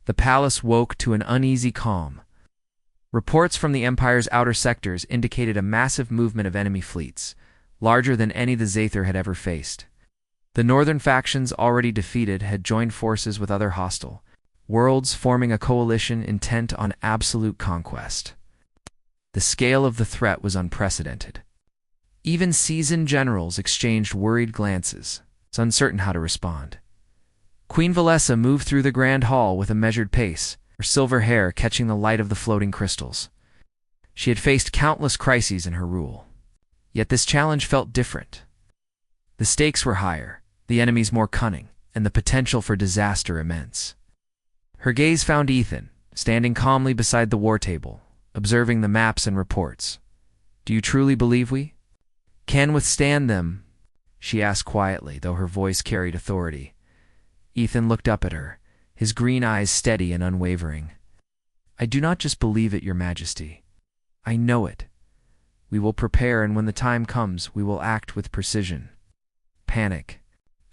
The palace woke to an uneasy calm. Reports from the Empire's outer sectors indicated a massive movement of enemy fleets, larger than any the Zathir had ever faced. The northern factions, already defeated, had joined forces with other hostile worlds, forming a coalition intent on absolute conquest. The scale of the threat was unprecedented. Even seasoned generals exchanged worried glances, uncertain how to respond. Queen Valessa moved through the grand hall with a measured pace, her silver hair catching the light of the floating crystals. She had faced countless crises in her rule. Yet this challenge felt different. The stakes were higher, the enemies more cunning, and the potential for disaster immense. Her gaze found Ethan, standing calmly beside the war table, observing the maps and reports. "Do you truly believe we can withstand them?" she asked quietly, though her voice carried authority. Ethan looked up at her, his green eyes steady and unwavering. "I do not just believe it, Your Majesty. I know it. We will prepare, and when the time comes, we will act with precision. Panic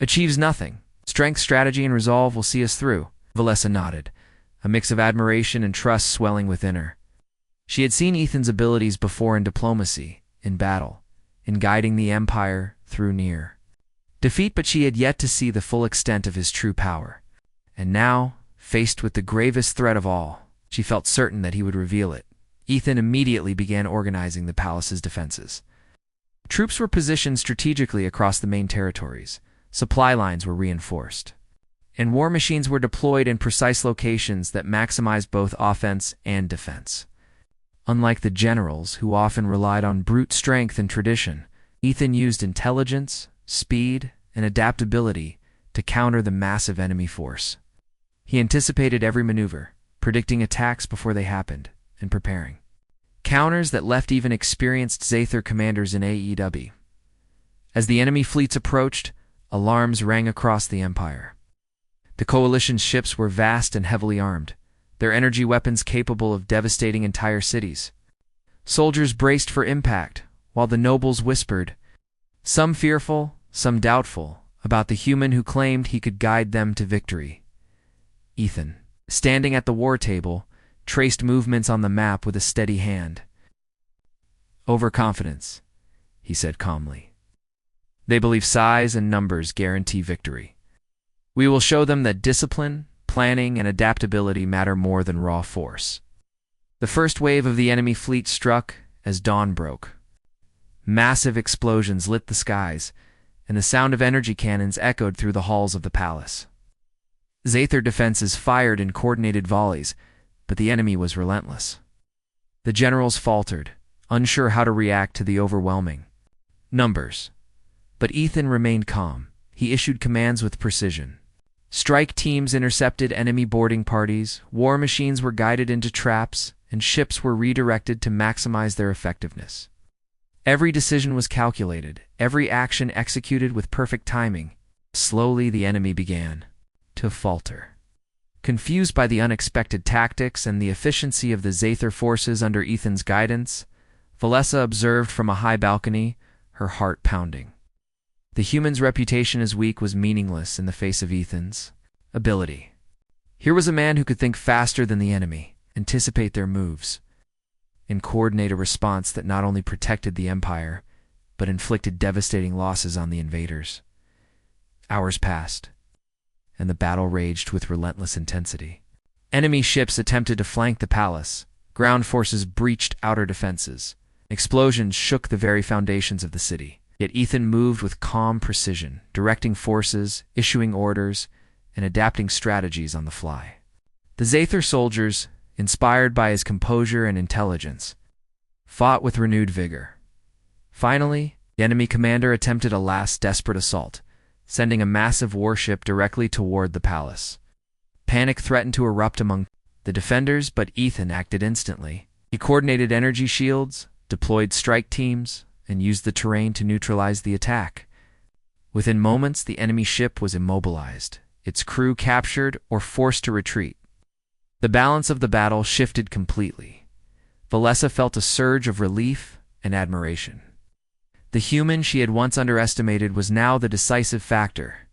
achieves nothing. Strength, strategy, and resolve will see us through." Valessa nodded, a mix of admiration and trust swelling within her. She had seen Ethan's abilities before in diplomacy, in battle, in guiding the Empire through near defeat, but she had yet to see the full extent of his true power. And now, faced with the gravest threat of all, she felt certain that he would reveal it. Ethan immediately began organizing the palace's defenses. Troops were positioned strategically across the main territories, supply lines were reinforced, and war machines were deployed in precise locations that maximized both offense and defense. Unlike the generals, who often relied on brute strength and tradition, Ethan used intelligence, speed, and adaptability to counter the massive enemy force. He anticipated every maneuver, predicting attacks before they happened, and preparing counters that left even experienced Zathir commanders in AEW. As the enemy fleets approached, alarms rang across the Empire. The coalition's ships were vast and heavily armed, their energy weapons capable of devastating entire cities. Soldiers braced for impact, while the nobles whispered, some fearful, some doubtful, about the human who claimed he could guide them to victory. Ethan, standing at the war table, traced movements on the map with a steady hand. "Overconfidence," he said calmly. "They believe size and numbers guarantee victory. We will show them that discipline, planning, and adaptability matter more than raw force." The first wave of the enemy fleet struck as dawn broke. Massive explosions lit the skies, and the sound of energy cannons echoed through the halls of the palace. Zathir defenses fired in coordinated volleys, but the enemy was relentless. The generals faltered, unsure how to react to the overwhelming numbers. But Ethan remained calm. He issued commands with precision. Strike teams intercepted enemy boarding parties, war machines were guided into traps, and ships were redirected to maximize their effectiveness. Every decision was calculated, every action executed with perfect timing. Slowly, the enemy began to falter. Confused by the unexpected tactics and the efficiency of the Zathir forces under Ethan's guidance, Valessa observed from a high balcony, her heart pounding. The human's reputation as weak was meaningless in the face of Ethan's ability. Here was a man who could think faster than the enemy, anticipate their moves, and coordinate a response that not only protected the Empire, but inflicted devastating losses on the invaders. Hours passed, and the battle raged with relentless intensity. Enemy ships attempted to flank the palace. Ground forces breached outer defenses. Explosions shook the very foundations of the city. Yet Ethan moved with calm precision, directing forces, issuing orders, and adapting strategies on the fly. The Zathir soldiers, inspired by his composure and intelligence, fought with renewed vigor. Finally, the enemy commander attempted a last desperate assault, sending a massive warship directly toward the palace. Panic threatened to erupt among the defenders, but Ethan acted instantly. He coordinated energy shields, deployed strike teams, and used the terrain to neutralize the attack. Within moments, the enemy ship was immobilized, its crew captured or forced to retreat. The balance of the battle shifted completely. Valessa felt a surge of relief and admiration. The human she had once underestimated was now the decisive factor.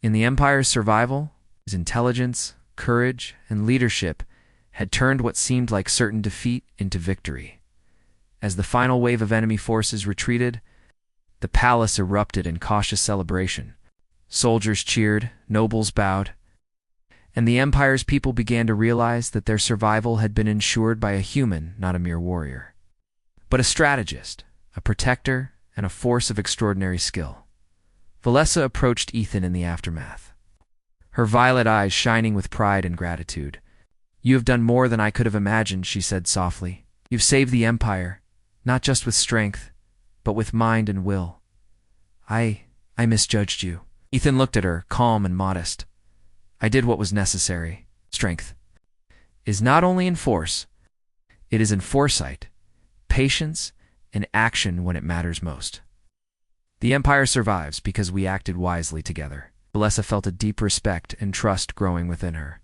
In the Empire's survival, his intelligence, courage, and leadership had turned what seemed like certain defeat into victory. As the final wave of enemy forces retreated, the palace erupted in cautious celebration. Soldiers cheered, nobles bowed, and the Empire's people began to realize that their survival had been ensured by a human, not a mere warrior, but a strategist, a protector, and a force of extraordinary skill. Valessa approached Ethan in the aftermath, her violet eyes shining with pride and gratitude. "You have done more than I could have imagined," she said softly. "You've saved the Empire, not just with strength, but with mind and will. I misjudged you." Ethan looked at her, calm and modest. "I did what was necessary. Strength is not only in force, it is in foresight, patience, and action when it matters most. The Empire survives because we acted wisely together." Valessa felt a deep respect and trust growing within her.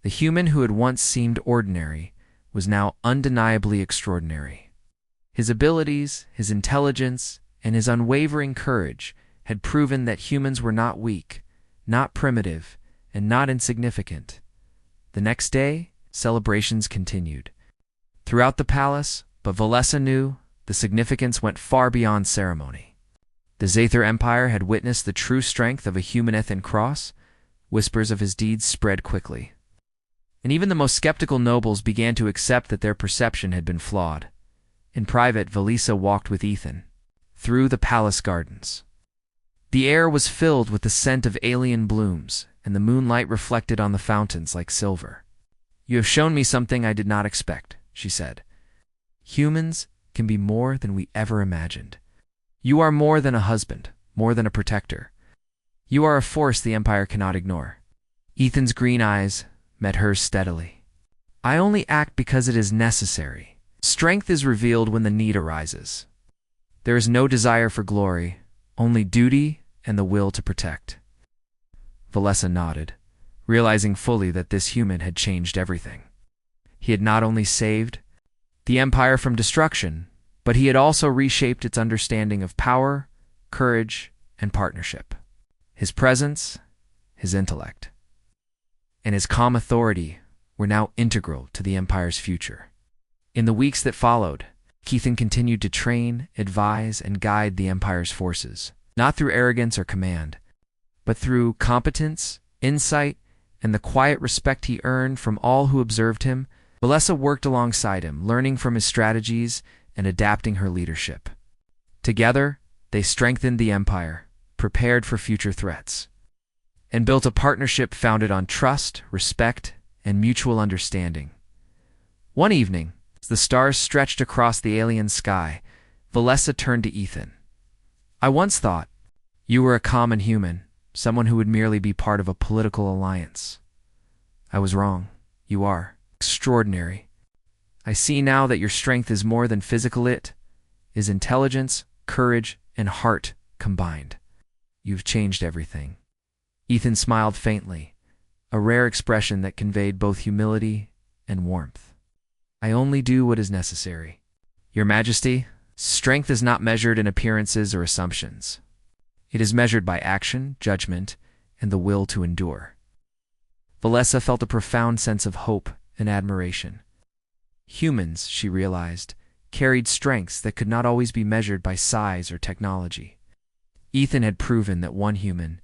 The human who had once seemed ordinary was now undeniably extraordinary. His abilities, his intelligence, and his unwavering courage had proven that humans were not weak, not primitive, and not insignificant. The next day, celebrations continued throughout the palace, but Valessa knew the significance went far beyond ceremony. The Zaether Empire had witnessed the true strength of a human Ethan Cross. Whispers of his deeds spread quickly, and even the most skeptical nobles began to accept that their perception had been flawed. In private, Valessa walked with Ethan through the palace gardens. The air was filled with the scent of alien blooms, and the moonlight reflected on the fountains like silver. "You have shown me something I did not expect," she said. "Humans can be more than we ever imagined. You are more than a husband, more than a protector. You are a force the Empire cannot ignore." Ethan's green eyes met hers steadily. "I only act because it is necessary. Strength is revealed when the need arises. There is no desire for glory, only duty and the will to protect." Valessa nodded, realizing fully that this human had changed everything. He had not only saved the Empire from destruction, but he had also reshaped its understanding of power, courage, and partnership. His presence, his intellect, and his calm authority were now integral to the Empire's future. In the weeks that followed, Ethan continued to train, advise, and guide the Empire's forces, not through arrogance or command, but through competence, insight, and the quiet respect he earned from all who observed him. Valessa worked alongside him, learning from his strategies and adapting her leadership. Together, they strengthened the Empire, prepared for future threats, and built a partnership founded on trust, respect, and mutual understanding. One evening, as the stars stretched across the alien sky, Valessa turned to Ethan. "I once thought you were a common human, someone who would merely be part of a political alliance. I was wrong. You are extraordinary. I see now that your strength is more than physical, it is intelligence, courage, and heart combined. You've changed everything." Ethan smiled faintly, a rare expression that conveyed both humility and warmth. "I only do what is necessary. Your Majesty, strength is not measured in appearances or assumptions. It is measured by action, judgment, and the will to endure." Valessa felt a profound sense of hope and admiration. Humans, she realized, carried strengths that could not always be measured by size or technology. Ethan had proven that one human,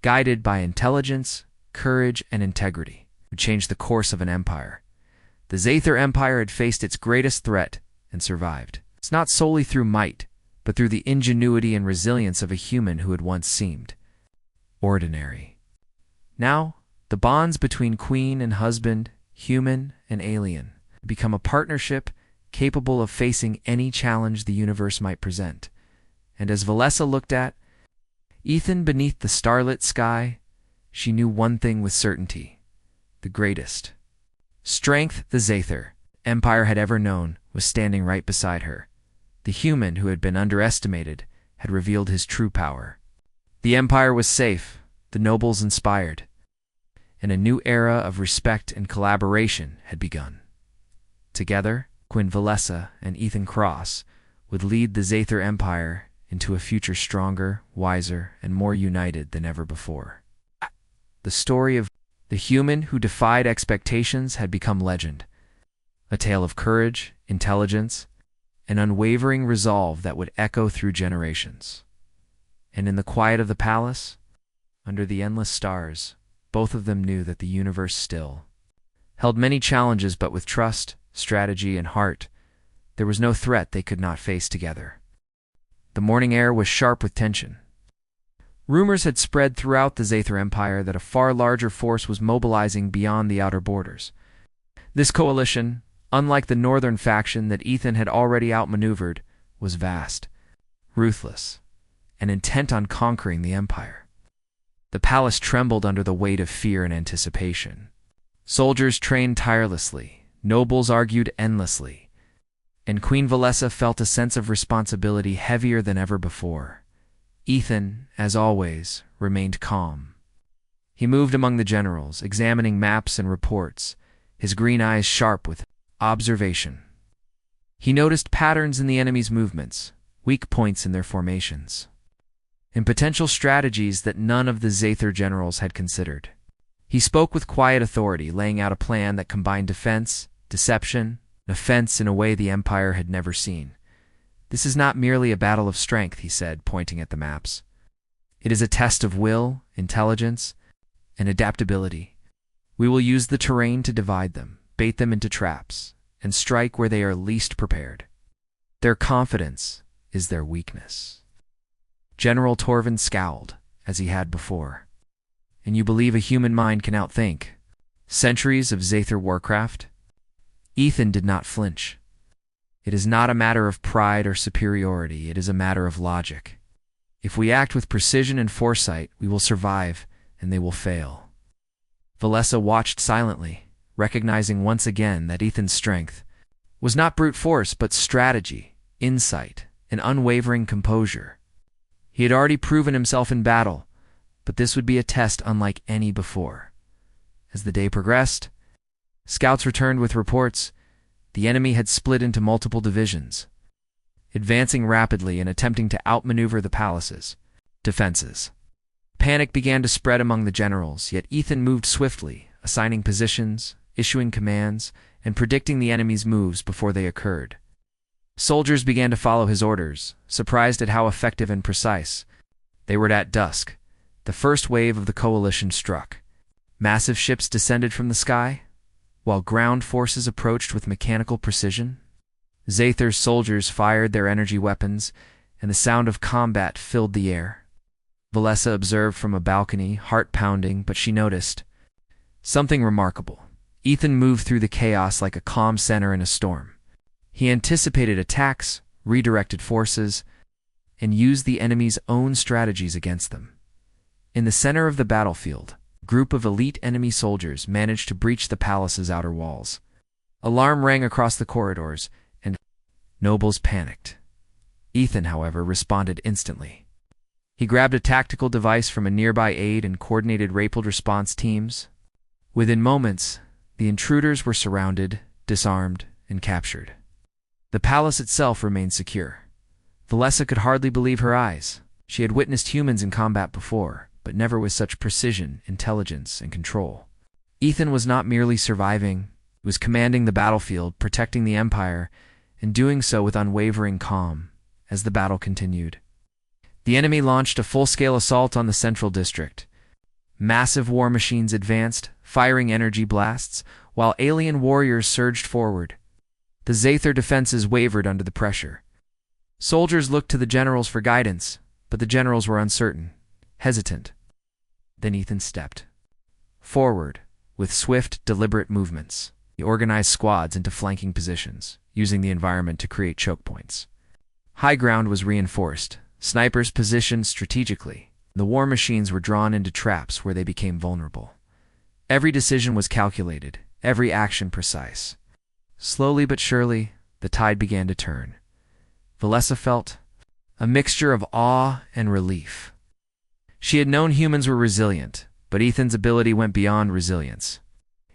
guided by intelligence, courage, and integrity, would change the course of an empire. The Zaether Empire had faced its greatest threat and survived. It's not solely through might, but through the ingenuity and resilience of a human who had once seemed ordinary. Now, the bonds between queen and husband, human and alien, become a partnership capable of facing any challenge the universe might present. And as Valessa looked at Ethan beneath the starlit sky, she knew one thing with certainty: the greatest strength the Zaether Empire had ever known was standing right beside her. The human who had been underestimated had revealed his true power. The Empire was safe, the nobles inspired, and a new era of respect and collaboration had begun. Together, Queen Valessa and Ethan Cross would lead the Zaether Empire into a future stronger, wiser, and more united than ever before. The story of The human who defied expectations had become legend, a tale of courage, intelligence, and unwavering resolve that would echo through generations. And in the quiet of the palace, under the endless stars, both of them knew that the universe still held many challenges, but with trust, strategy, and heart, there was no threat they could not face together. The morning air was sharp with tension. Rumors had spread throughout the Zathar Empire that a far larger force was mobilizing beyond the outer borders. This coalition, unlike the northern faction that Ethan had already outmaneuvered, was vast, ruthless, and intent on conquering the empire. The palace trembled under the weight of fear and anticipation. Soldiers trained tirelessly, nobles argued endlessly, and Queen Valessa felt a sense of responsibility heavier than ever before. Ethan, as always, remained calm. He moved among the generals, examining maps and reports, his green eyes sharp with observation. He noticed patterns in the enemy's movements, weak points in their formations, and potential strategies that none of the Zathar generals had considered. He spoke with quiet authority, laying out a plan that combined defense, deception, and offense in a way the Empire had never seen. "This is not merely a battle of strength," he said, pointing at the maps. "It is a test of will, intelligence, and adaptability. We will use the terrain to divide them, bait them into traps, and strike where they are least prepared. Their confidence is their weakness." General Torvin scowled, as he had before. "And you believe a human mind can outthink centuries of Zathar warcraft?" Ethan did not flinch. "It is not a matter of pride or superiority, it is a matter of logic. If we act with precision and foresight, we will survive, and they will fail." Valessa watched silently, recognizing once again that Ethan's strength was not brute force, but strategy, insight, and unwavering composure. He had already proven himself in battle, but this would be a test unlike any before. As the day progressed, scouts returned with reports. The enemy had split into multiple divisions, advancing rapidly and attempting to outmaneuver the palace's defenses. Panic began to spread among the generals, yet Ethan moved swiftly, assigning positions, issuing commands, and predicting the enemy's moves before they occurred. Soldiers began to follow his orders, surprised at how effective and precise they were. At dusk, the first wave of the coalition struck. Massive ships descended from the sky, while ground forces approached with mechanical precision. Zathar's soldiers fired their energy weapons, and the sound of combat filled the air. Valessa observed from a balcony, heart pounding, but she noticed something remarkable. Ethan moved through the chaos like a calm center in a storm. He anticipated attacks, redirected forces, and used the enemy's own strategies against them. In the center of the battlefield, a group of elite enemy soldiers managed to breach the palace's outer walls. Alarm rang across the corridors, and nobles panicked. Ethan, however, responded instantly. He grabbed a tactical device from a nearby aide and coordinated rapid response teams. Within moments, the intruders were surrounded, disarmed, and captured. The palace itself remained secure. Valessa could hardly believe her eyes. She had witnessed humans in combat before, but never with such precision, intelligence, and control. Ethan was not merely surviving, he was commanding the battlefield, protecting the Empire, and doing so with unwavering calm. As the battle continued, the enemy launched a full-scale assault on the central district. Massive war machines advanced, firing energy blasts, while alien warriors surged forward. The Zathar defenses wavered under the pressure. Soldiers looked to the generals for guidance, but the generals were uncertain, hesitant. Then Ethan stepped forward with swift, deliberate movements. He organized squads into flanking positions, using the environment to create choke points. High ground was reinforced, snipers positioned strategically. The war machines were drawn into traps where they became vulnerable. Every decision was calculated, every action precise. Slowly but surely, the tide began to turn. Valessa felt a mixture of awe and relief. She had known humans were resilient, but Ethan's ability went beyond resilience.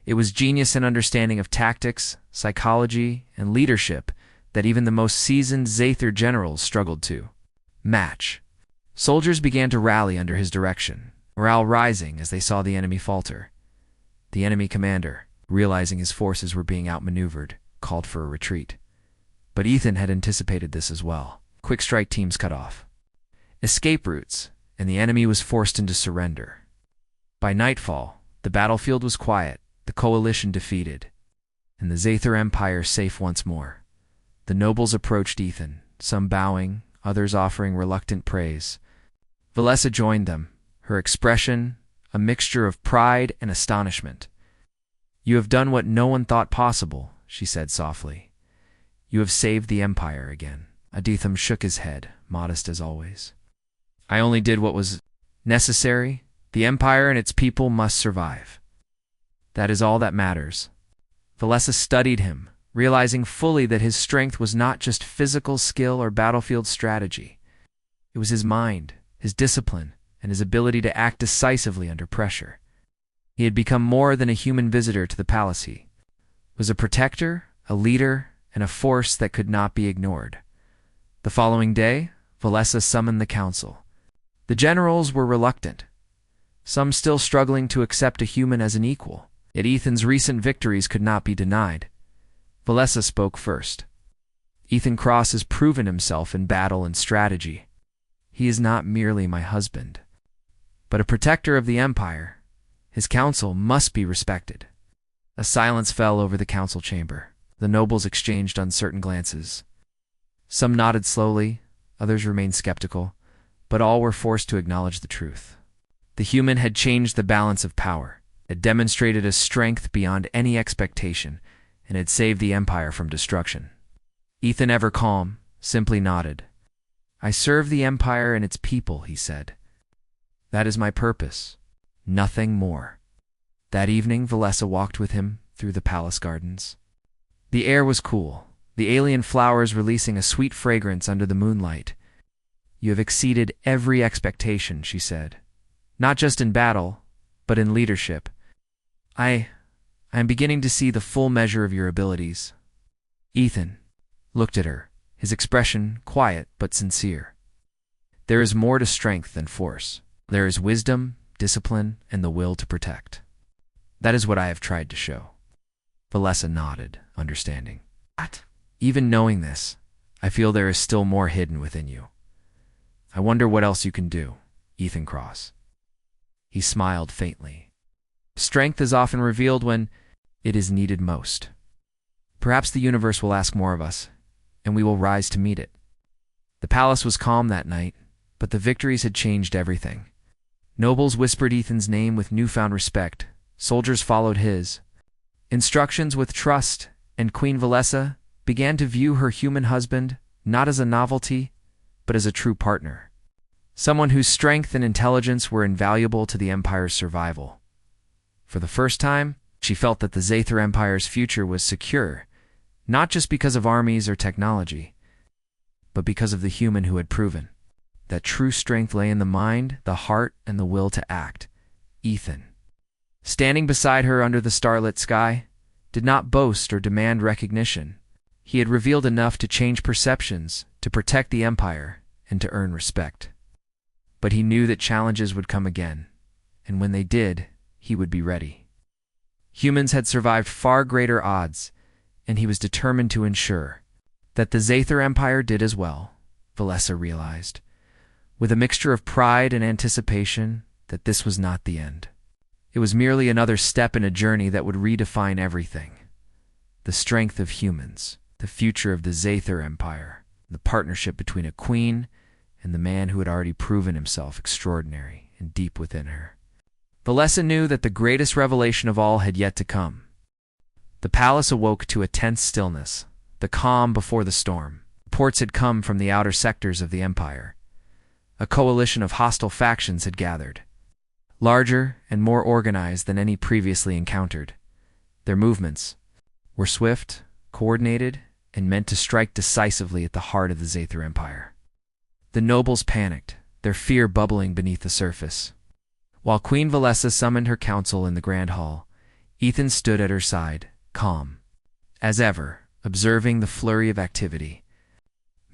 It was genius and understanding of tactics, psychology, and leadership that even the most seasoned Zathar generals struggled to match. Soldiers began to rally under his direction, morale rising as they saw the enemy falter. The enemy commander, realizing his forces were being outmaneuvered, called for a retreat. But Ethan had anticipated this as well. Quick strike teams cut off escape routes, and the enemy was forced into surrender. By nightfall, the battlefield was quiet, the coalition defeated, and the Zathar Empire safe once more. The nobles approached Ethan, some bowing, others offering reluctant praise. Valessa joined them, her expression a mixture of pride and astonishment. "You have done what no one thought possible," she said softly. "You have saved the Empire again." Aditham shook his head, modest as always. "I only did what was necessary. The Empire and its people must survive. That is all that matters." Valessa studied him, realizing fully that his strength was not just physical skill or battlefield strategy. It was his mind, his discipline, and his ability to act decisively under pressure. He had become more than a human visitor to the palace. He was a protector, a leader, and a force that could not be ignored. The following day, Valessa summoned the council. The generals were reluctant, some still struggling to accept a human as an equal. Yet Ethan's recent victories could not be denied. Valessa spoke first. "Ethan Cross has proven himself in battle and strategy. He is not merely my husband, but a protector of the Empire. His counsel must be respected." A silence fell over the council chamber. The nobles exchanged uncertain glances. Some nodded slowly, others remained skeptical, but all were forced to acknowledge the truth. The human had changed the balance of power. It demonstrated a strength beyond any expectation, and had saved the Empire from destruction. Ethan, ever calm, simply nodded. "I serve the Empire and its people," he said. "That is my purpose, nothing more." That evening, Valessa walked with him through the palace gardens. The air was cool, the alien flowers releasing a sweet fragrance under the moonlight. "You have exceeded every expectation," she said. "Not just in battle, but in leadership. I am beginning to see the full measure of your abilities." Ethan looked at her, his expression quiet but sincere. "There is more to strength than force. There is wisdom, discipline, and the will to protect. That is what I have tried to show." Valessa nodded, understanding. "What?" "Even knowing this, I feel there is still more hidden within you. I wonder what else you can do, Ethan Cross." He smiled faintly. "Strength is often revealed when it is needed most. Perhaps the universe will ask more of us, and we will rise to meet it." The palace was calm that night, but the victories had changed everything. Nobles whispered Ethan's name with newfound respect. Soldiers followed his instructions with trust, and Queen Valessa began to view her human husband not as a novelty, but as a true partner. Someone whose strength and intelligence were invaluable to the Empire's survival. For the first time, she felt that the Zathar Empire's future was secure, not just because of armies or technology, but because of the human who had proven that true strength lay in the mind, the heart, and the will to act. Ethan, standing beside her under the starlit sky, did not boast or demand recognition. He had revealed enough to change perceptions, to protect the Empire, and to earn respect. But he knew that challenges would come again, and when they did, he would be ready. Humans had survived far greater odds, and he was determined to ensure that the Zathar Empire did as well. Valessa realized, with a mixture of pride and anticipation, that this was not the end. It was merely another step in a journey that would redefine everything. The strength of humans, the future of the Zathar Empire, the partnership between a queen and the man who had already proven himself extraordinary and deep within her. Valessa knew that the greatest revelation of all had yet to come. The palace awoke to a tense stillness, the calm before the storm. Reports had come from the outer sectors of the Empire. A coalition of hostile factions had gathered, larger and more organized than any previously encountered. Their movements were swift, coordinated, and meant to strike decisively at the heart of the Zathar Empire. The nobles panicked, their fear bubbling beneath the surface. While Queen Valessa summoned her council in the Grand Hall, Ethan stood at her side, calm, as ever, observing the flurry of activity.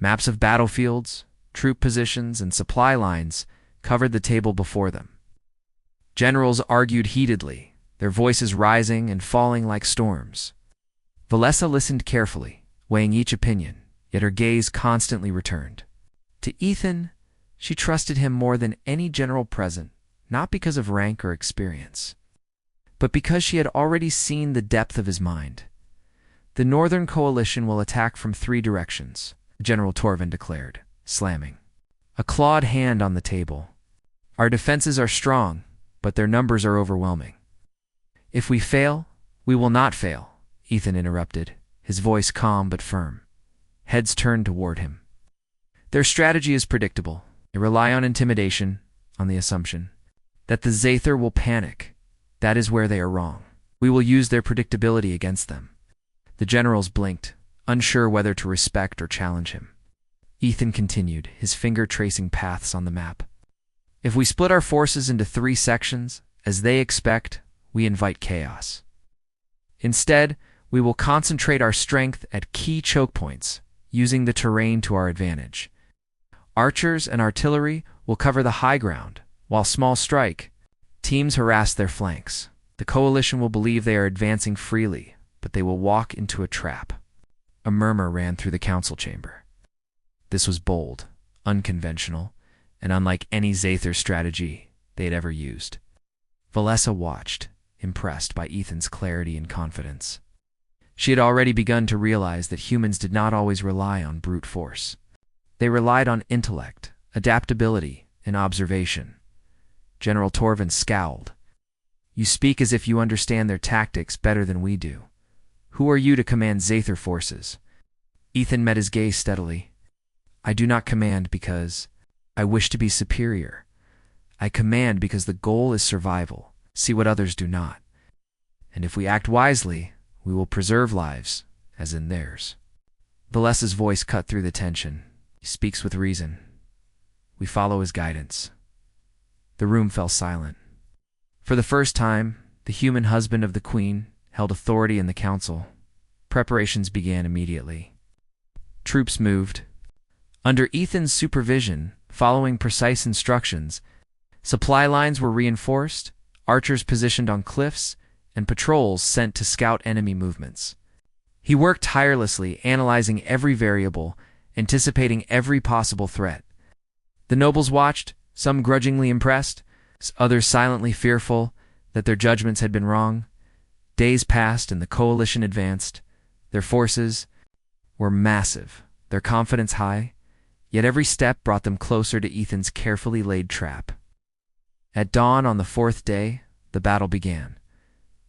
Maps of battlefields, troop positions, and supply lines covered the table before them. Generals argued heatedly, their voices rising and falling like storms. Valessa listened carefully, weighing each opinion, yet her gaze constantly returned. To Ethan, she trusted him more than any general present, not because of rank or experience, but because she had already seen the depth of his mind. "The Northern Coalition will attack from 3 directions," General Torvin declared, slamming a clawed hand on the table. "Our defenses are strong, but their numbers are overwhelming." "If we fail, we will not fail," Ethan interrupted, his voice calm but firm. Heads turned toward him. "Their strategy is predictable. They rely on intimidation, on the assumption that the Zathar will panic. That is where they are wrong. We will use their predictability against them." The generals blinked, unsure whether to respect or challenge him. Ethan continued, his finger tracing paths on the map. "If we split our forces into 3 sections, as they expect, we invite chaos. Instead, we will concentrate our strength at key choke points, using the terrain to our advantage. Archers and artillery will cover the high ground, while small strike teams harass their flanks. The coalition will believe they are advancing freely, but they will walk into a trap." A murmur ran through the council chamber. This was bold, unconventional, and unlike any Zathar strategy they had ever used. Valessa watched, impressed by Ethan's clarity and confidence. She had already begun to realize that humans did not always rely on brute force. They relied on intellect, adaptability, and observation. General Torvin scowled. "You speak as if you understand their tactics better than we do. Who are you to command Zathar forces?" Ethan met his gaze steadily. "I do not command because I wish to be superior. I command because the goal is survival. See what others do not. And if we act wisely, we will preserve lives, as in theirs." Valessa's voice cut through the tension. He speaks with reason. We follow his guidance. The room fell silent. For the first time, the human husband of the queen held authority in the council. Preparations began immediately. Troops moved. Under Ethan's supervision, following precise instructions, supply lines were reinforced, archers positioned on cliffs, and patrols sent to scout enemy movements. He worked tirelessly, analyzing every variable, anticipating every possible threat. The nobles watched, some grudgingly impressed, others silently fearful that their judgments had been wrong. Days passed and the coalition advanced. Their forces were massive, their confidence high, yet every step brought them closer to Ethan's carefully laid trap. At dawn on the 4th day, the battle began.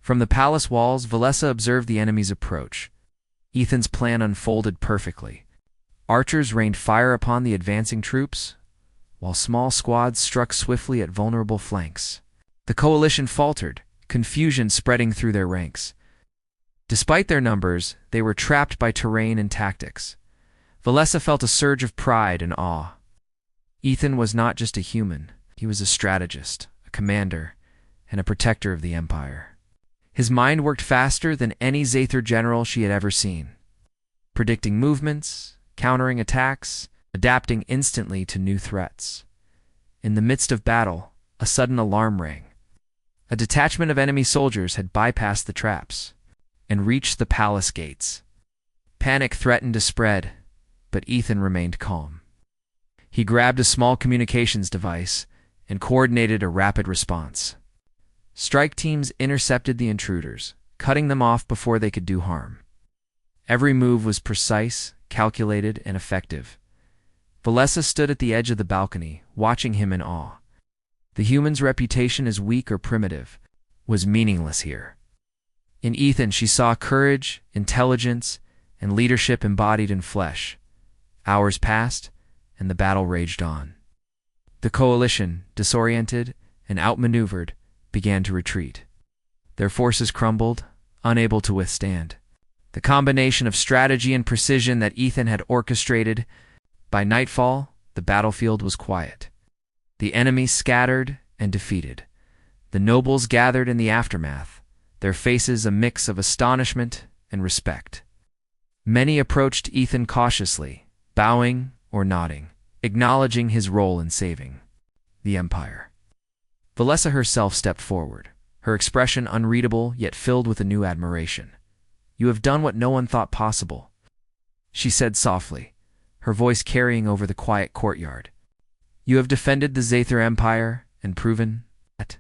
From the palace walls, Valessa observed the enemy's approach. Ethan's plan unfolded perfectly. Archers rained fire upon the advancing troops, while small squads struck swiftly at vulnerable flanks. The coalition faltered, confusion spreading through their ranks. Despite their numbers, they were trapped by terrain and tactics. Valessa felt a surge of pride and awe. Ethan was not just a human, he was a strategist, a commander, and a protector of the Empire. His mind worked faster than any Zathar general she had ever seen, predicting movements, countering attacks, adapting instantly to new threats. In the midst of battle, a sudden alarm rang. A detachment of enemy soldiers had bypassed the traps and reached the palace gates. Panic threatened to spread, but Ethan remained calm. He grabbed a small communications device and coordinated a rapid response. Strike teams intercepted the intruders, cutting them off before they could do harm. Every move was precise, calculated, and effective. Valessa stood at the edge of the balcony, watching him in awe. The human's reputation as weak or primitive was meaningless here. In Ethan, she saw courage, intelligence, and leadership embodied in flesh. Hours passed, and the battle raged on. The coalition, disoriented and outmaneuvered, began to retreat. Their forces crumbled, unable to withstand. The combination of strategy and precision that Ethan had orchestrated. By nightfall, the battlefield was quiet. The enemy scattered and defeated. The nobles gathered in the aftermath, their faces a mix of astonishment and respect. Many approached Ethan cautiously, bowing or nodding, acknowledging his role in saving the Empire. Valessa herself stepped forward, her expression unreadable yet filled with a new admiration. "You have done what no one thought possible," she said softly, her voice carrying over the quiet courtyard. "You have defended the Zather Empire and proven that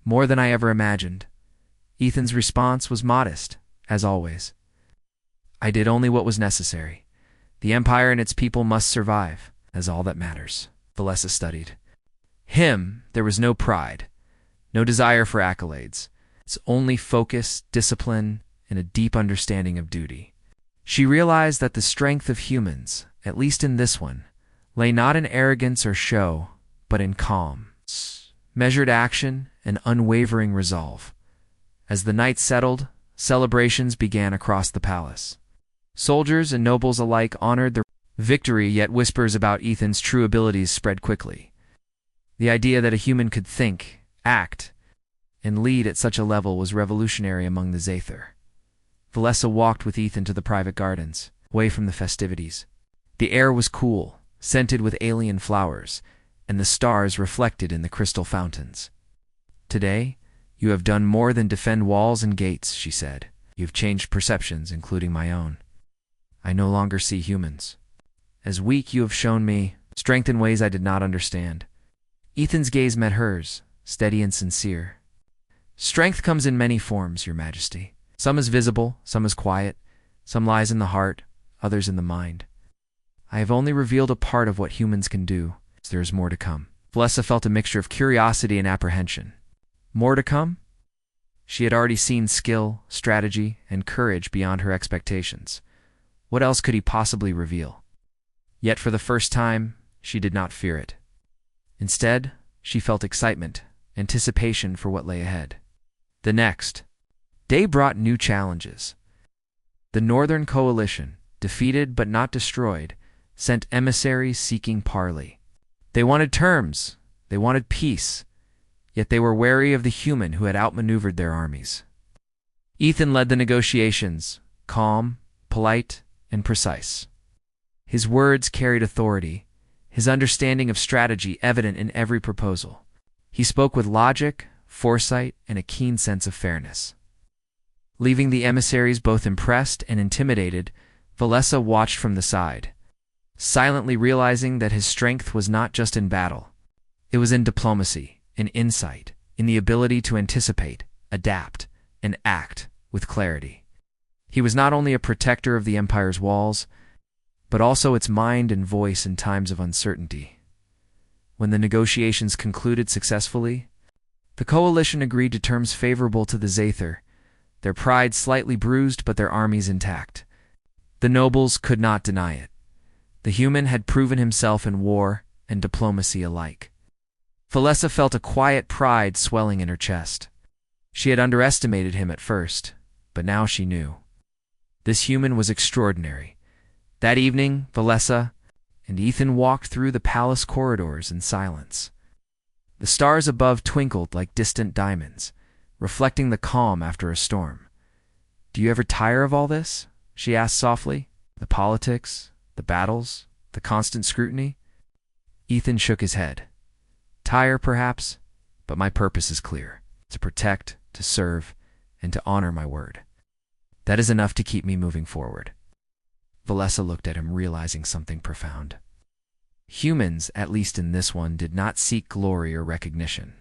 more than I ever imagined." Ethan's response was modest, as always. "I did only what was necessary. The Empire and its people must survive, as all that matters." Valessa studied him. There was no pride, no desire for accolades. It's only focus, discipline, and a deep understanding of duty. She realized that the strength of humans, at least in this one, lay not in arrogance or show, but in calm, measured action and unwavering resolve. As the night settled, celebrations began across the palace. Soldiers and nobles alike honored their victory, yet whispers about Ethan's true abilities spread quickly. The idea that a human could think, act, and lead at such a level was revolutionary among the Zather. Valessa walked with Ethan to the private gardens, away from the festivities. The air was cool, scented with alien flowers, and the stars reflected in the crystal fountains. "Today, you have done more than defend walls and gates," she said. "You have changed perceptions, including my own. I no longer see humans. As weak, you have shown me strength in ways I did not understand." Ethan's gaze met hers, steady and sincere. "Strength comes in many forms, Your Majesty. Some is visible, some is quiet, some lies in the heart, others in the mind. I have only revealed a part of what humans can do, so there is more to come." Valessa felt a mixture of curiosity and apprehension. More to come? She had already seen skill, strategy, and courage beyond her expectations. What else could he possibly reveal? Yet for the first time, she did not fear it. Instead, she felt excitement, anticipation for what lay ahead. The next day brought new challenges. The Northern Coalition, defeated but not destroyed, sent emissaries seeking parley. They wanted terms, they wanted peace, yet they were wary of the human who had outmaneuvered their armies. Ethan led the negotiations, calm, polite, and precise. His words carried authority, his understanding of strategy evident in every proposal. He spoke with logic, foresight, and a keen sense of fairness. Leaving the emissaries both impressed and intimidated, Valessa watched from the side, silently realizing that his strength was not just in battle. It was in diplomacy, in insight, in the ability to anticipate, adapt, and act with clarity. He was not only a protector of the Empire's walls, but also its mind and voice in times of uncertainty. When the negotiations concluded successfully, the coalition agreed to terms favorable to the Zather, their pride slightly bruised but their armies intact. The nobles could not deny it. The human had proven himself in war and diplomacy alike. Valessa felt a quiet pride swelling in her chest. She had underestimated him at first, but now she knew. This human was extraordinary. That evening, Valessa and Ethan walked through the palace corridors in silence. The stars above twinkled like distant diamonds, reflecting the calm after a storm. "Do you ever tire of all this?" she asked softly. "The politics, the battles, the constant scrutiny?" Ethan shook his head. "Tire, perhaps, but my purpose is clear: to protect, to serve, and to honor my word. That is enough to keep me moving forward." Valessa looked at him, realizing something profound. Humans, at least in this one, did not seek glory or recognition.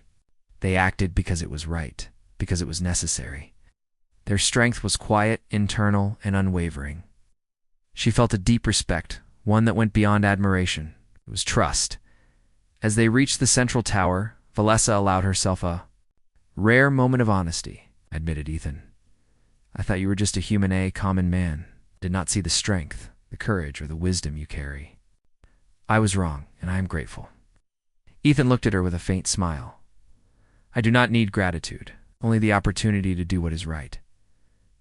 They acted because it was right, because it was necessary. Their strength was quiet, internal, and unwavering. She felt a deep respect, one that went beyond admiration. It was trust. As they reached the central tower, Valessa allowed herself a rare moment of honesty, admitted Ethan. "I thought you were just a human, common man. Did not see the strength, the courage, or the wisdom you carry. I was wrong, and I am grateful." Ethan looked at her with a faint smile. "I do not need gratitude, only the opportunity to do what is right.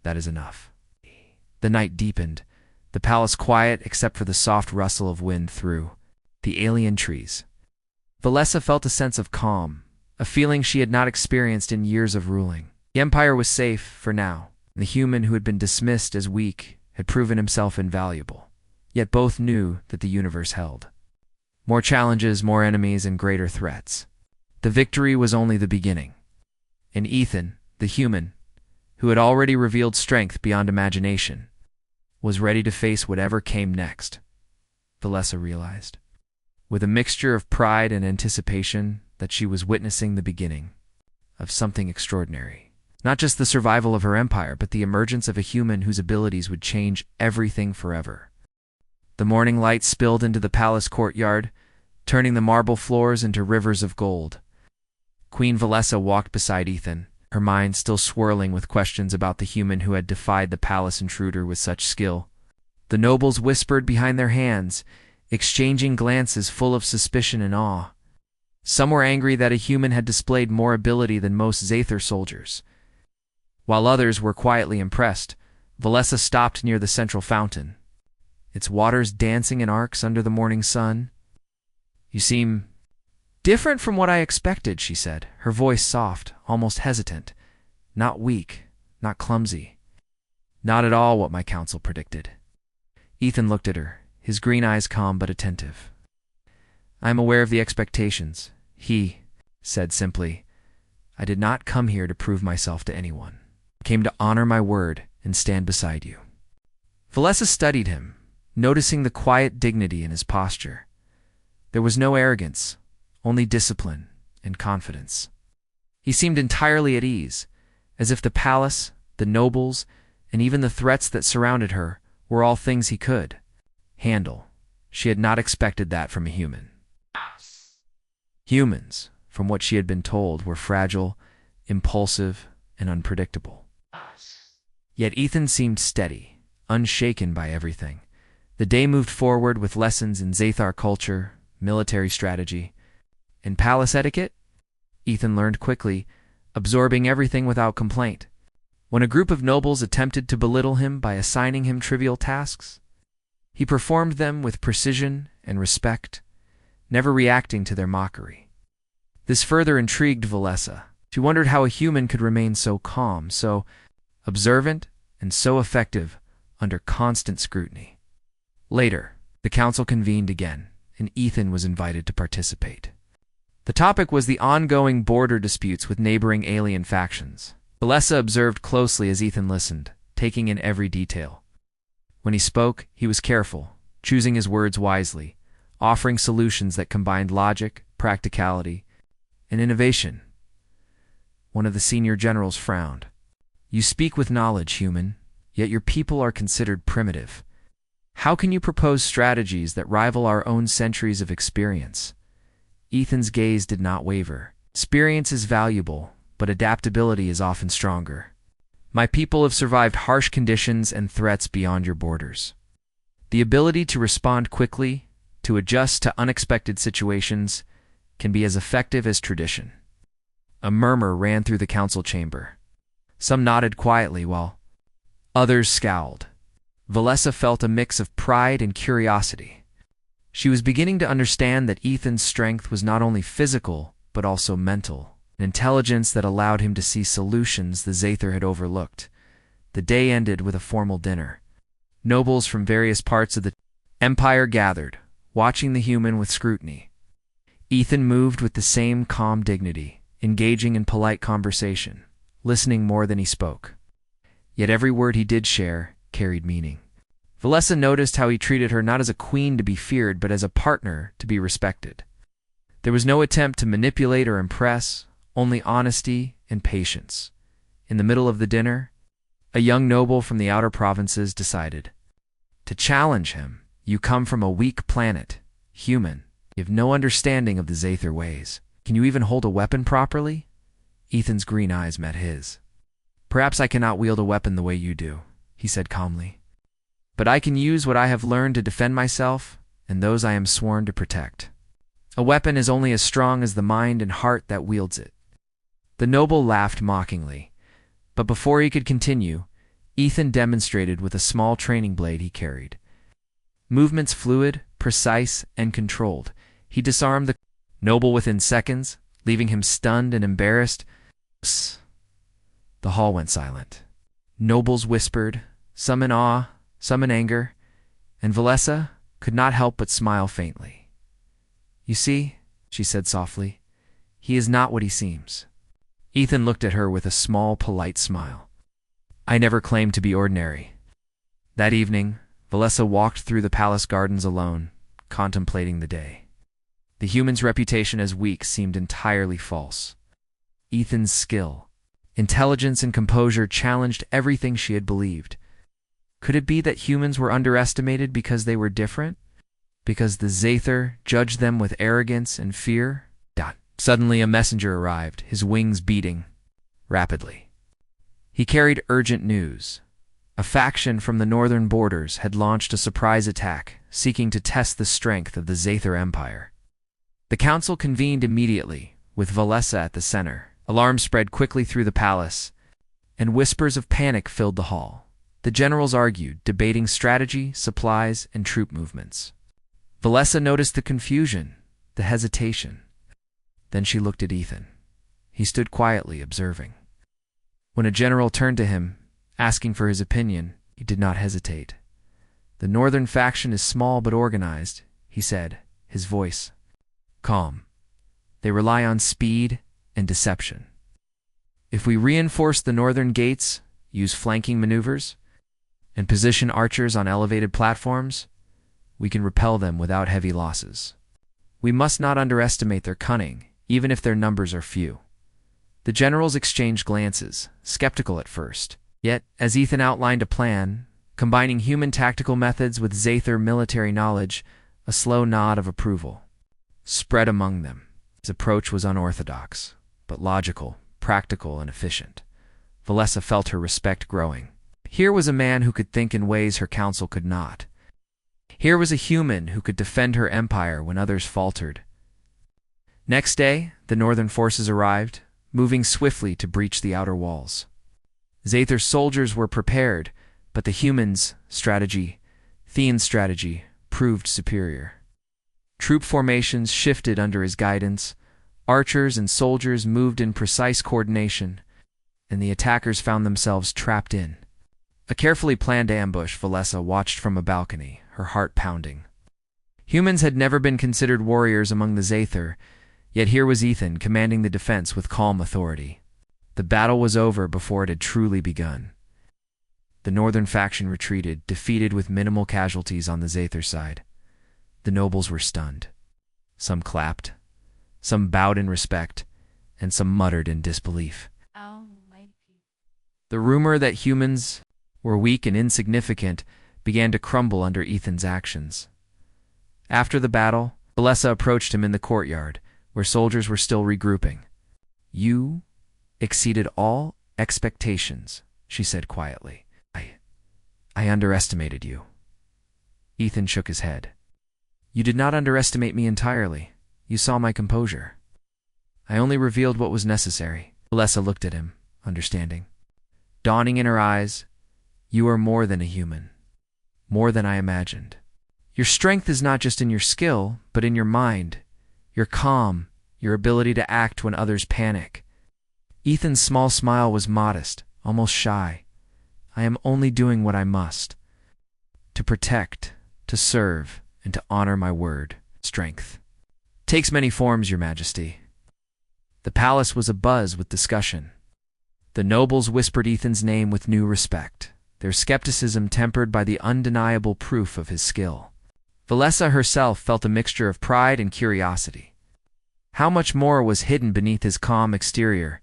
That is enough." The night deepened, the palace quiet except for the soft rustle of wind through the alien trees. Valessa felt a sense of calm, a feeling she had not experienced in years of ruling. The Empire was safe, for now. The human who had been dismissed as weak had proven himself invaluable. Yet both knew that the universe held more challenges, more enemies, and greater threats. The victory was only the beginning. And Ethan, the human, who had already revealed strength beyond imagination, was ready to face whatever came next, Valessa realized, with a mixture of pride and anticipation that she was witnessing the beginning of something extraordinary. Not just the survival of her empire, but the emergence of a human whose abilities would change everything forever. The morning light spilled into the palace courtyard, turning the marble floors into rivers of gold. Queen Valessa walked beside Ethan, her mind still swirling with questions about the human who had defied the palace intruder with such skill. The nobles whispered behind their hands, exchanging glances full of suspicion and awe. Some were angry that a human had displayed more ability than most Zathir soldiers. While others were quietly impressed, Valessa stopped near the central fountain, its waters dancing in arcs under the morning sun. "You seem different from what I expected," she said, her voice soft, almost hesitant. "Not weak, not clumsy. Not at all what my council predicted." Ethan looked at her, his green eyes calm but attentive. "I am aware of the expectations," he said simply. "I did not come here to prove myself to anyone. I came to honor my word and stand beside you." Valessa studied him, noticing the quiet dignity in his posture. There was no arrogance, only discipline and confidence. He seemed entirely at ease, as if the palace, the nobles, and even the threats that surrounded her were all things he could handle. She had not expected that from a human. Humans, from what she had been told, were fragile, impulsive, and unpredictable. Yet Ethan seemed steady, unshaken by everything. The day moved forward with lessons in Zathar culture, military strategy, and palace etiquette. Ethan learned quickly, absorbing everything without complaint. When a group of nobles attempted to belittle him by assigning him trivial tasks, he performed them with precision and respect, never reacting to their mockery. This further intrigued Valessa. She wondered how a human could remain so calm, so observant, and so effective under constant scrutiny. Later, the council convened again, and Ethan was invited to participate. The topic was the ongoing border disputes with neighboring alien factions. Valessa observed closely as Ethan listened, taking in every detail. When he spoke, he was careful, choosing his words wisely, offering solutions that combined logic, practicality, and innovation. One of the senior generals frowned. "You speak with knowledge, human, yet your people are considered primitive. How can you propose strategies that rival our own centuries of experience?" Ethan's gaze did not waver. "Experience is valuable, but adaptability is often stronger. My people have survived harsh conditions and threats beyond your borders. The ability to respond quickly, to adjust to unexpected situations, can be as effective as tradition." A murmur ran through the council chamber. Some nodded quietly while others scowled. Valessa felt a mix of pride and curiosity. She was beginning to understand that Ethan's strength was not only physical, but also mental, an intelligence that allowed him to see solutions the Zathir had overlooked. The day ended with a formal dinner. Nobles from various parts of the empire gathered, watching the human with scrutiny. Ethan moved with the same calm dignity, engaging in polite conversation, listening more than he spoke. Yet every word he did share carried meaning. Valessa noticed how he treated her not as a queen to be feared, but as a partner to be respected. There was no attempt to manipulate or impress, only honesty and patience. In the middle of the dinner, a young noble from the outer provinces decided to challenge him. "You come from a weak planet, human. You have no understanding of the Zathir ways. Can you even hold a weapon properly?" Ethan's green eyes met his. "Perhaps I cannot wield a weapon the way you do," he said calmly. "But I can use what I have learned to defend myself and those I am sworn to protect. A weapon is only as strong as the mind and heart that wields it." The noble laughed mockingly, but before he could continue, Ethan demonstrated with a small training blade he carried. Movements fluid, precise, and controlled, he disarmed the noble within seconds, leaving him stunned and embarrassed. Psst. The hall went silent. Nobles whispered, some in awe, some in anger, and Valessa could not help but smile faintly. "You see," she said softly, "he is not what he seems." Ethan looked at her with a small, polite smile. I never claimed to be ordinary. That evening, Valessa walked through the palace gardens alone, contemplating the day. The human's reputation as weak seemed entirely false. Ethan's skill, intelligence, and composure challenged everything she had believed. Could it be that humans were underestimated because they were different? Because the Zaither judged them with arrogance and fear? Suddenly a messenger arrived, his wings beating rapidly. He carried urgent news. A faction from the northern borders had launched a surprise attack, seeking to test the strength of the Zaither Empire. The council convened immediately, with Valessa at the center. Alarm spread quickly through the palace, and whispers of panic filled the hall. The generals argued, debating strategy, supplies, and troop movements. Valessa noticed the confusion, the hesitation. Then she looked at Ethan. He stood quietly, observing. When a general turned to him, asking for his opinion, he did not hesitate. The northern faction is small but organized, he said, his voice calm. They rely on speed and deception. If we reinforce the northern gates, use flanking maneuvers, and position archers on elevated platforms, we can repel them without heavy losses. We must not underestimate their cunning, even if their numbers are few. The generals exchanged glances, skeptical at first. Yet, as Ethan outlined a plan, combining human tactical methods with Zaither military knowledge, a slow nod of approval spread among them. His approach was unorthodox, but logical, practical, and efficient. Valessa felt her respect growing. Here was a man who could think in ways her council could not. Here was a human who could defend her empire when others faltered. Next day, the northern forces arrived, moving swiftly to breach the outer walls. Zaither's soldiers were prepared, but the humans' strategy, Theon's strategy, proved superior. Troop formations shifted under his guidance, archers and soldiers moved in precise coordination, and the attackers found themselves trapped in a carefully planned ambush. Valessa watched from a balcony, her heart pounding. Humans had never been considered warriors among the Zaither, yet here was Ethan commanding the defense with calm authority. The battle was over before it had truly begun. The northern faction retreated, defeated with minimal casualties on the Zaither side. The nobles were stunned. Some clapped, some bowed in respect, and some muttered in disbelief. The rumor that humans were weak and insignificant began to crumble under Ethan's actions. After the battle, Valessa approached him in the courtyard, where soldiers were still regrouping. You exceeded all expectations, she said quietly. I underestimated you. Ethan shook his head. You did not underestimate me entirely. You saw my composure. I only revealed what was necessary. Valessa looked at him, understanding. Dawning in her eyes, you are more than a human. More than I imagined. Your strength is not just in your skill, but in your mind, your calm, your ability to act when others panic. Ethan's small smile was modest, almost shy. I am only doing what I must. To protect, to serve, and to honor my word. Strength takes many forms, Your Majesty. The palace was abuzz with discussion. The nobles whispered Ethan's name with new respect, their skepticism tempered by the undeniable proof of his skill. Valessa herself felt a mixture of pride and curiosity. How much more was hidden beneath his calm exterior?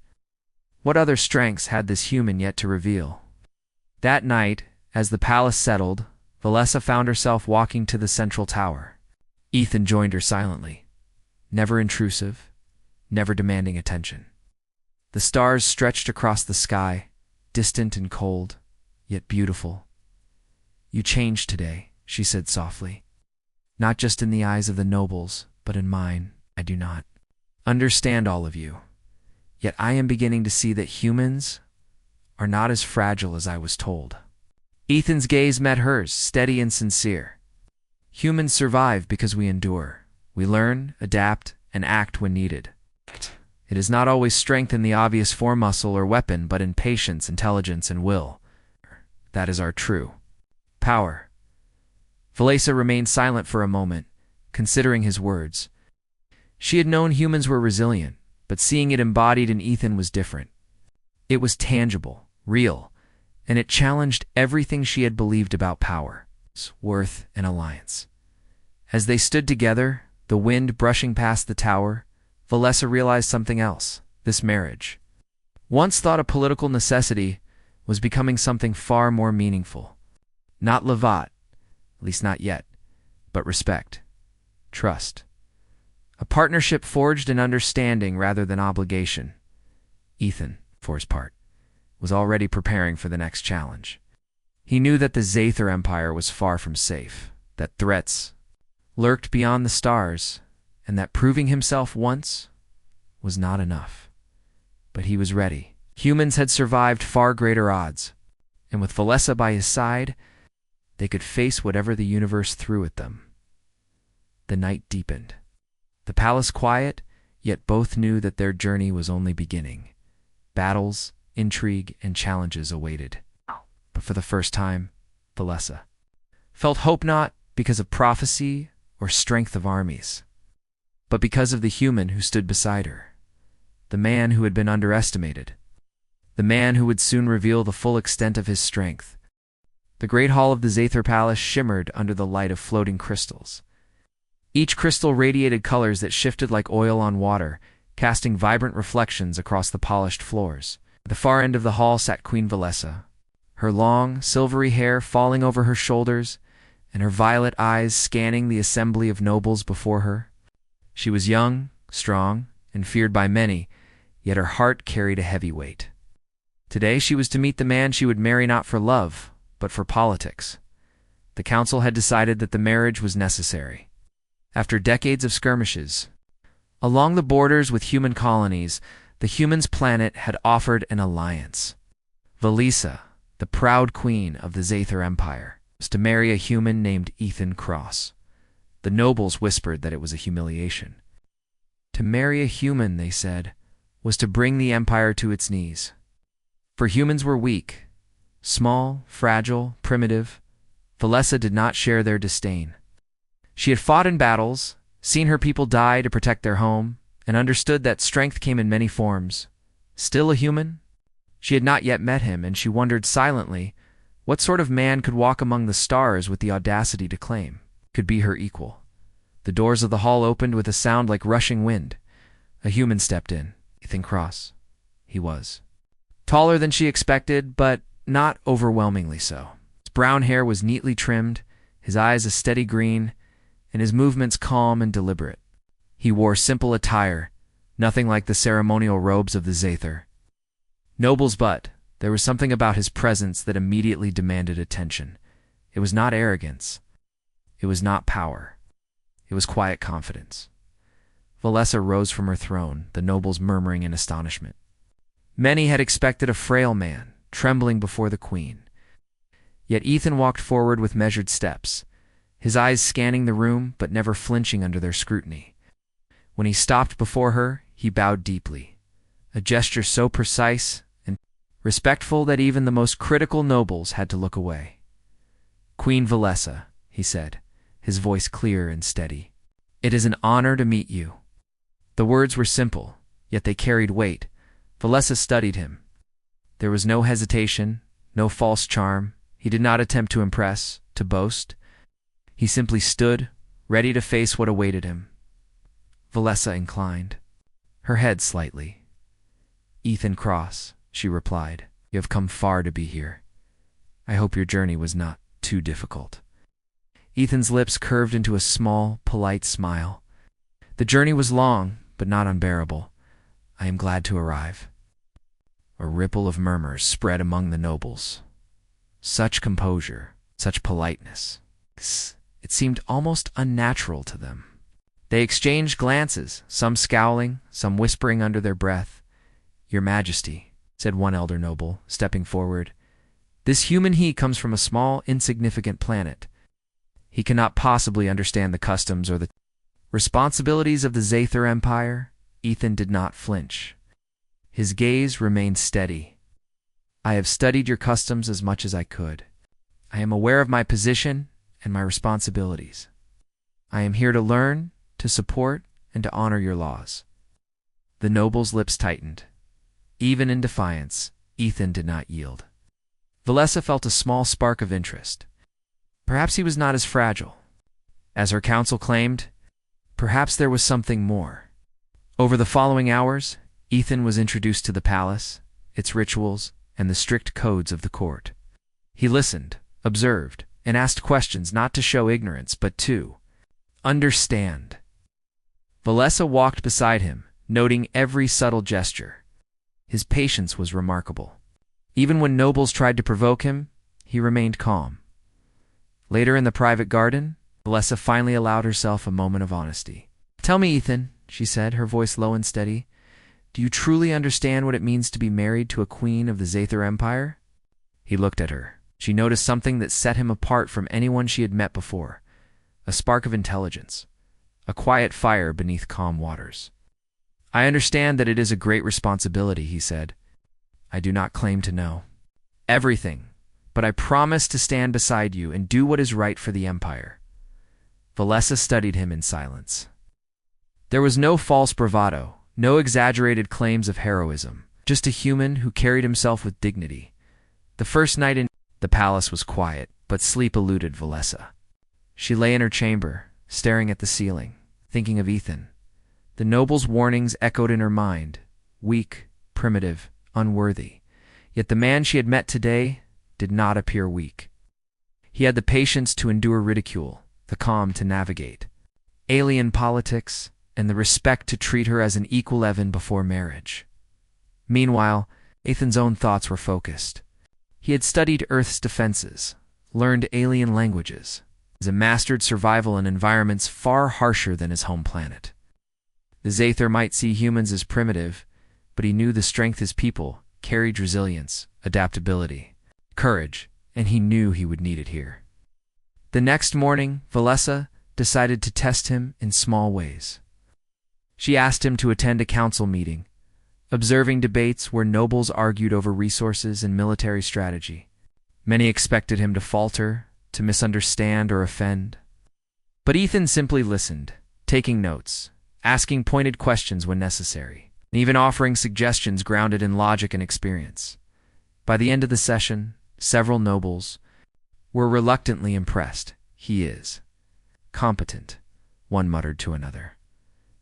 What other strengths had this human yet to reveal? That night, as the palace settled, Valessa found herself walking to the central tower. Ethan joined her silently, never intrusive, never demanding attention. The stars stretched across the sky, distant and cold, yet beautiful. You changed today, she said softly. Not just in the eyes of the nobles, but in mine. I do not understand all of you, yet I am beginning to see that humans are not as fragile as I was told. Ethan's gaze met hers, steady and sincere. Humans survive because we endure. We learn, adapt, and act when needed. It is not always strength in the obvious form muscle or weapon, but in patience, intelligence, and will. That is our true power. Valessa remained silent for a moment, considering his words. She had known humans were resilient, but seeing it embodied in Ethan was different. It was tangible, real, and it challenged everything she had believed about power, worth, and alliance. As they stood together, the wind brushing past the tower, Valessa realized something else. This marriage, once thought a political necessity, was becoming something far more meaningful. Not Levat, at least not yet, but respect, trust. A partnership forged in understanding rather than obligation. Ethan, for his part, was already preparing for the next challenge. He knew that the Zathar Empire was far from safe, that threats lurked beyond the stars, and that proving himself once was not enough. But he was ready. Humans had survived far greater odds, and with Valessa by his side, they could face whatever the universe threw at them. The night deepened. The palace quiet, yet both knew that their journey was only beginning. Battles, intrigue, and challenges awaited. But for the first time, Valessa felt hope not because of prophecy or strength of armies, but because of the human who stood beside her, the man who had been underestimated, the man who would soon reveal the full extent of his strength. The great hall of the Zathar Palace shimmered under the light of floating crystals. Each crystal radiated colors that shifted like oil on water, casting vibrant reflections across the polished floors. At the far end of the hall sat Queen Valessa, her long, silvery hair falling over her shoulders, and her violet eyes scanning the assembly of nobles before her. She was young, strong, and feared by many, yet her heart carried a heavy weight. Today she was to meet the man she would marry not for love, but for politics. The council had decided that the marriage was necessary. After decades of skirmishes, along the borders with human colonies, the humans' planet had offered an alliance. Valessa, the proud queen of the Zathar Empire, was to marry a human named Ethan Cross. The nobles whispered that it was a humiliation. To marry a human, they said, was to bring the empire to its knees. For humans were weak, small, fragile, primitive. Valessa did not share their disdain. She had fought in battles, seen her people die to protect their home, and understood that strength came in many forms. Still a human? She had not yet met him, and she wondered silently what sort of man could walk among the stars with the audacity to claim could be her equal. The doors of the hall opened with a sound like rushing wind. A human stepped in. Ethan Cross. He was taller than she expected, but not overwhelmingly so. His brown hair was neatly trimmed, his eyes a steady green, and his movements calm and deliberate. He wore simple attire, nothing like the ceremonial robes of the Zathar nobles, but there was something about his presence that immediately demanded attention. It was not arrogance. It was not power. It was quiet confidence. Valessa rose from her throne, the nobles murmuring in astonishment. Many had expected a frail man, trembling before the queen. Yet Ethan walked forward with measured steps, his eyes scanning the room but never flinching under their scrutiny. When he stopped before her, he bowed deeply, a gesture so precise and respectful that even the most critical nobles had to look away. "Queen Valessa," he said, his voice clear and steady, "it is an honor to meet you." The words were simple, yet they carried weight. Valessa studied him. There was no hesitation, no false charm. He did not attempt to impress, to boast. He simply stood, ready to face what awaited him. Valessa inclined, her head slightly. "Ethan Cross," she replied, "you have come far to be here. I hope your journey was not too difficult." Ethan's lips curved into a small, polite smile. "The journey was long, but not unbearable. I am glad to arrive." A ripple of murmurs spread among the nobles. Such composure, such politeness. It seemed almost unnatural to them. They exchanged glances, some scowling, some whispering under their breath. "Your Majesty," said one elder noble, stepping forward, "this human he comes from a small, insignificant planet. He cannot possibly understand the customs or the responsibilities of the Zathar Empire." Ethan did not flinch. His gaze remained steady. "I have studied your customs as much as I could. I am aware of my position and my responsibilities. I am here to learn, to support, and to honor your laws." The noble's lips tightened. Even in defiance, Ethan did not yield. Valessa felt a small spark of interest. Perhaps he was not as fragile. As her counsel claimed, perhaps there was something more. Over the following hours, Ethan was introduced to the palace, its rituals, and the strict codes of the court. He listened, observed, and asked questions not to show ignorance but to understand. Valessa walked beside him, noting every subtle gesture. His patience was remarkable. Even when nobles tried to provoke him, he remained calm. Later in the private garden, Valessa finally allowed herself a moment of honesty. "Tell me, Ethan," she said, her voice low and steady, "do you truly understand what it means to be married to a queen of the Zather Empire?" He looked at her. She noticed something that set him apart from anyone she had met before. A spark of intelligence. A quiet fire beneath calm waters. "I understand that it is a great responsibility," he said. "I do not claim to know everything, but I promise to stand beside you and do what is right for the Empire." Valessa studied him in silence. There was no false bravado, no exaggerated claims of heroism, just a human who carried himself with dignity. The first night in the palace was quiet, but sleep eluded Valessa. She lay in her chamber, staring at the ceiling, thinking of Ethan. The noble's warnings echoed in her mind, weak, primitive, unworthy. Yet the man she had met today did not appear weak. He had the patience to endure ridicule, the calm to navigate alien politics, and the respect to treat her as an equal even before marriage. Meanwhile, Ethan's own thoughts were focused. He had studied Earth's defenses, learned alien languages, and mastered survival in environments far harsher than his home planet. The Zather might see humans as primitive, but he knew the strength his people carried: resilience, adaptability, courage, and he knew he would need it here. The next morning, Valessa decided to test him in small ways. She asked him to attend a council meeting, observing debates where nobles argued over resources and military strategy. Many expected him to falter, to misunderstand or offend. But Ethan simply listened, taking notes, asking pointed questions when necessary, and even offering suggestions grounded in logic and experience. By the end of the session, several nobles were reluctantly impressed. "He is competent," one muttered to another.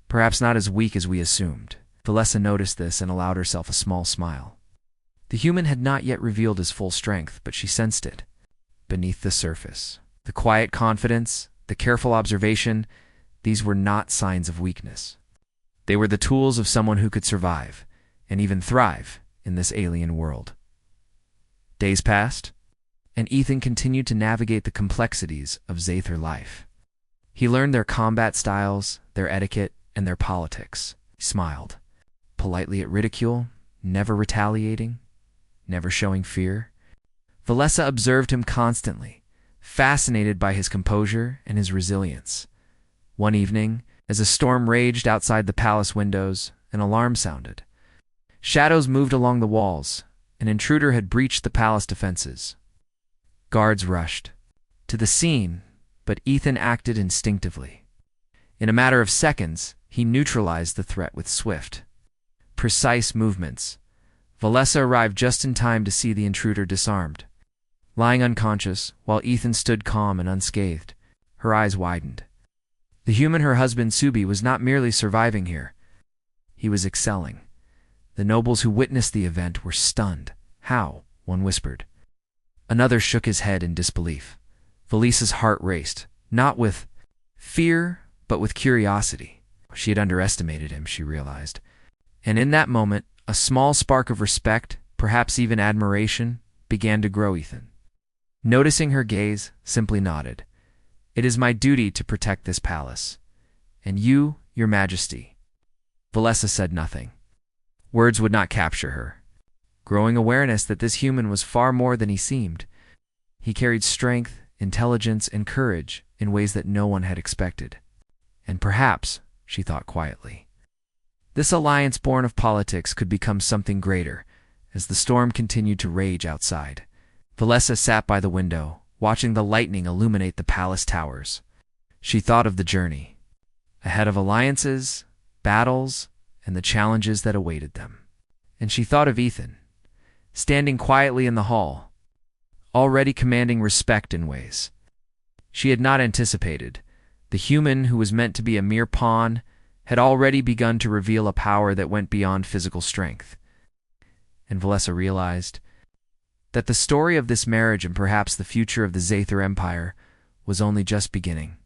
"Perhaps not as weak as we assumed." Valessa noticed this and allowed herself a small smile. The human had not yet revealed his full strength, but she sensed it. Beneath the surface, the quiet confidence, the careful observation, these were not signs of weakness. They were the tools of someone who could survive, and even thrive, in this alien world. Days passed, and Ethan continued to navigate the complexities of Zather life. He learned their combat styles, their etiquette, and their politics. He smiled, politely at ridicule, never retaliating, never showing fear. Valessa observed him constantly, fascinated by his composure and his resilience. One evening, as a storm raged outside the palace windows, an alarm sounded. Shadows moved along the walls. An intruder had breached the palace defenses. Guards rushed to the scene, but Ethan acted instinctively. In a matter of seconds, he neutralized the threat with swift, precise movements. Valessa arrived just in time to see the intruder disarmed. Lying unconscious, while Ethan stood calm and unscathed, her eyes widened. The human her husband Subi was not merely surviving here. He was excelling. The nobles who witnessed the event were stunned. "How?" one whispered. Another shook his head in disbelief. Valessa's heart raced, not with fear, but with curiosity. She had underestimated him, she realized. And in that moment, a small spark of respect, perhaps even admiration, began to grow Ethan. Noticing her gaze, simply nodded. "It is my duty to protect this palace. And you, your majesty." Valessa said nothing. Words would not capture her. Growing awareness that this human was far more than he seemed. He carried strength, intelligence, and courage in ways that no one had expected. And perhaps, she thought quietly, this alliance born of politics could become something greater as the storm continued to rage outside. Valessa sat by the window, watching the lightning illuminate the palace towers. She thought of the journey, ahead of alliances, battles, and the challenges that awaited them. And she thought of Ethan, standing quietly in the hall, already commanding respect in ways she had not anticipated. The human who was meant to be a mere pawn had already begun to reveal a power that went beyond physical strength. And Valessa realized that the story of this marriage and perhaps the future of the Zaether Empire was only just beginning.